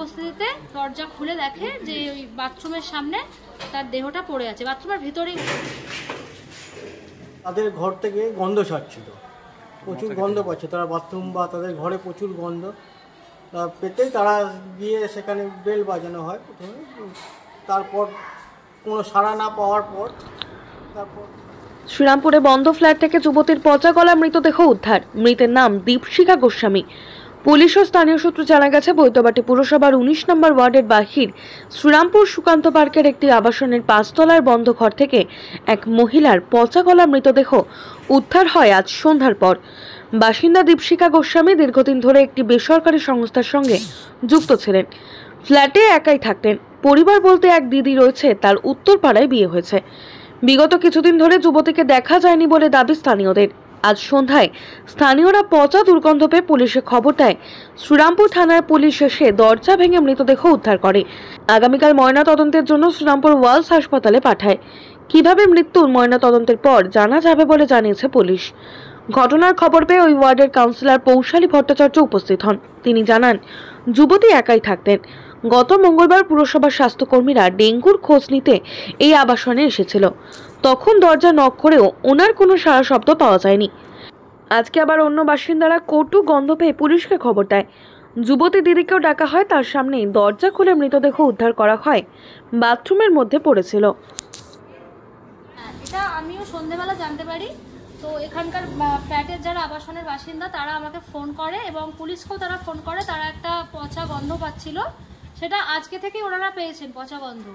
উপস্থিতিতে দরজা খুলে দেখে যে ওই বাথরুমের সামনে তার দেহটা পড়ে আছে, বাথরুমের ভিতরেই। তাদের ঘর থেকে গন্ধ ছাড়ছিল, প্রচুর গন্ধ পাচ্ছে তারা, বাথরুম বা তাদের ঘরে প্রচুর গন্ধ পেতেই তারা গিয়ে সেখানে বেল বাজানো হয় প্রথমে, তারপর কোনো সাড়া না পাওয়ার পর তারপর শ্রীরামপুরে বন্ধ ফ্ল্যাট থেকে যুবতীর পচা গলা মৃতদেহ উদ্ধার। মৃতের নাম দীপশিখা গোস্বামী। পুলিশ ও স্থানীয় সূত্রে জানা গেছে, বৈদ্যবাটি পুরসভার 19 নম্বর ওয়ার্ডের বাহির শ্রীরামপুর সুকান্ত পার্কের একটি আবাসনের 5 তলার বন্ধ ঘর থেকে এক মহিলার পচা গলা মৃতদেহ উদ্ধার হয় আজ সন্ধ্যার পর। বাসিন্দা দীপশিখা গোস্বামী দীর্ঘদিন ধরে একটি বেসরকারি সংস্থার সঙ্গে যুক্ত ছিলেন। ফ্ল্যাটে একাই থাকতেন। পরিবার বলতে এক দিদি রয়েছে, তার উত্তরপাড়ায় বিয়ে হয়েছে। বিগত কিছুদিন ধরে যুবতীকে দেখা যায়নি বলে দাবি স্থানীয়দের। আজ সন্ধ্যায় স্থানীয়রা পচা দুর্গন্ধ পেয়ে পুলিশে খবর দেয়। শ্রীরামপুর থানার পুলিশ এসে দরজা ভেঙে মৃতদেহ উদ্ধার করে। আগামীকাল ময়না তদন্তের জন্য শ্রীরামপুর ওয়ালস হাসপাতালে পাঠায়। কিভাবে মৃত্যুর ময়না তদন্তের পর জানা যাবে বলে জানিয়েছে পুলিশ। ঘটনার খবর পেয়ে ওই ওয়ার্ডের কাউন্সিলর পৌশালী ভট্টাচার্য উপস্থিত হন। তিনি জানান, যুবতী একাই থাকতেন। গত মঙ্গলবার পুরসভার স্বাস্থ্যকর্মীরা ডেঙ্গুর খোঁজ নিতে এই আবাসনে এসেছিল। তখন দরজা নক করেও ওনার কোনো সাড়া শব্দ পাওয়া যায়নি। আজকে আবার অন্য বাসিন্দারা কটু গন্ধ পেয়ে পুলিশকে খবর দেয়। যুবতী দিদিকেও ডাকা হয়। তার সামনেই দরজা খুলে মৃতদেহ উদ্ধার করা হয়। বাথরুমের মধ্যে পড়েছিল। এটা আমিও সন্ধ্যেবেলা জানতে পারি। তো এখানকার ফ্ল্যাটের যারা আবাসনের বাসিন্দা তারা আমাকে ফোন করে এবং পুলিশকেও তারা ফোন করে, তারা একটা পচা গন্ধ পাচ্ছিল। সেটা আজকে থেকেই ওনারা পেয়েছেন পচা গন্ধ।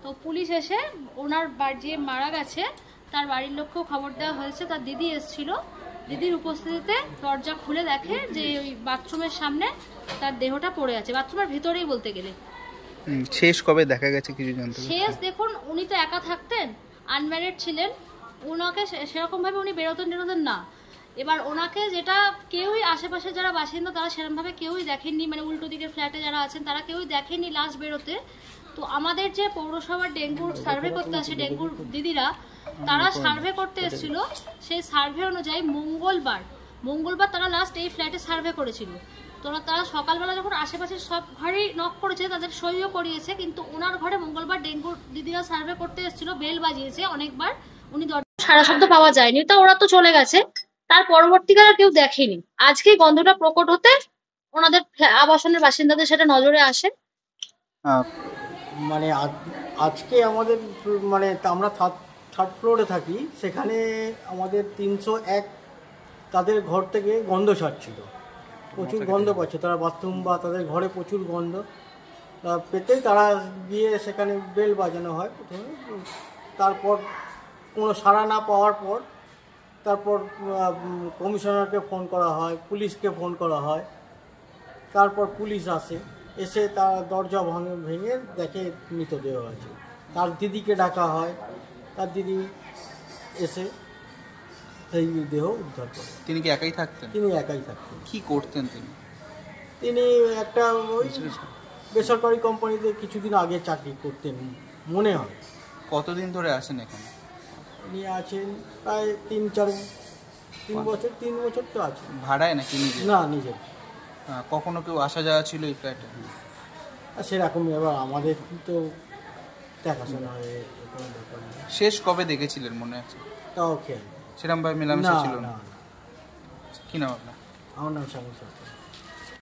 তো পুলিশ এসে ওনার যে মারা গেছে তার বাড়ির লোককেও খবর দেওয়া হয়েছে। তার দিদি এসেছিল, দিদির উপস্থিতিতে দরজা খুলে দেখে যে ওই বাথরুমের সামনে তার দেহটা পড়ে আছে, বাথরুমের ভিতরেই বলতে গেলে। শেষ কবে দেখা গেছে কিছু জানতে? শেষ দেখুন, উনি তো একা থাকতেন, আনম্যারিড ছিলেন। ওনাকে সেরকম ভাবে উনি বেরোতেন না। এবার ওনাকে যেটা কেউই আশেপাশে যারা বাসিন্দা তারা সেরকমভাবে কেউই দেখেননি, মানে উল্টো দিকের ফ্ল্যাটে যারা আছেন তারা কেউই দেখেননি লাস্ট বেরোতে। তো আমাদের যে পৌরসভার ডেঙ্গুর সার্ভে করতে আসে ডেঙ্গুর দিদিরা, তারা সার্ভে করতে এসেছিল। সেই সার্ভে অনুযায়ী মঙ্গলবার তারা লাস্ট এই ফ্ল্যাটে সার্ভে করেছিল। তো তারা সকালবেলা যখন আশেপাশে সব ঘরেই নক করেছে, তাদের সইও করিয়েছে, কিন্তু ওনার ঘরে মঙ্গলবার ডেঙ্গুর দিদিরা সার্ভে করতে এসেছিল, বেল বাজিয়েছে অনেকবার, উনি সারা শব্দ পাওয়া যায়নি। তা ওরা তো চলে গেছে, তার পরবর্তীকালে কেউ দেখেনি। আজকে গন্ধটা প্রকট হতে ওনাদের আবাসনের বাসিন্দাদের সেটা নজরে আসে। মানে আজকে আমাদের মানে আমরা থার্ড ফ্লোরে থাকি, সেখানে আমাদের 301 তাদের ঘর থেকে গন্ধ ছাড়ছিল, প্রচুর গন্ধ পাচ্ছে তারা, বাথরুম বা তাদের ঘরে প্রচুর গন্ধ পেতেই তারা গিয়ে সেখানে বেল বাজানো হয় প্রথমে, তারপর কোনো সাড়া না পাওয়ার পর তারপর কমিশনারকে ফোন করা হয়, পুলিশকে ফোন করা হয়। তারপর পুলিশ আসে, এসে তার দরজা ভেঙে দেখে মৃতদেহ আছে। তার দিদিকে ডাকা হয়, তার দিদি এসে সেই দেহ উদ্ধার করে। তিনি কি একাই থাকতেন? তিনি একাই থাকতেন। কি করতেন তিনি? তিনি একটা ওই বেসরকারি কোম্পানিতে কিছুদিন আগে চাকরি করতেন মনে হয়। কতদিন ধরে আসেন এখানে? উনি আছেন প্রায় 3 বছর তো আছেন। ভাড়ায় নাকি নিজে? না, নিজে। কখনো কেউ আসা যাওয়া ছিল এই ফ্ল্যাটে? সেরকমই, এবার আমাদের তো দেখাশোনা হয় কোনো ব্যাপার নেই। শেষ কবে দেখেছিলেন মনে আছে? তাও খেয়াল সেরকম ভাবে মেলামেশা ছিল না? না। কি নাম আপনার? আমার নাম শ্যামল সরকার।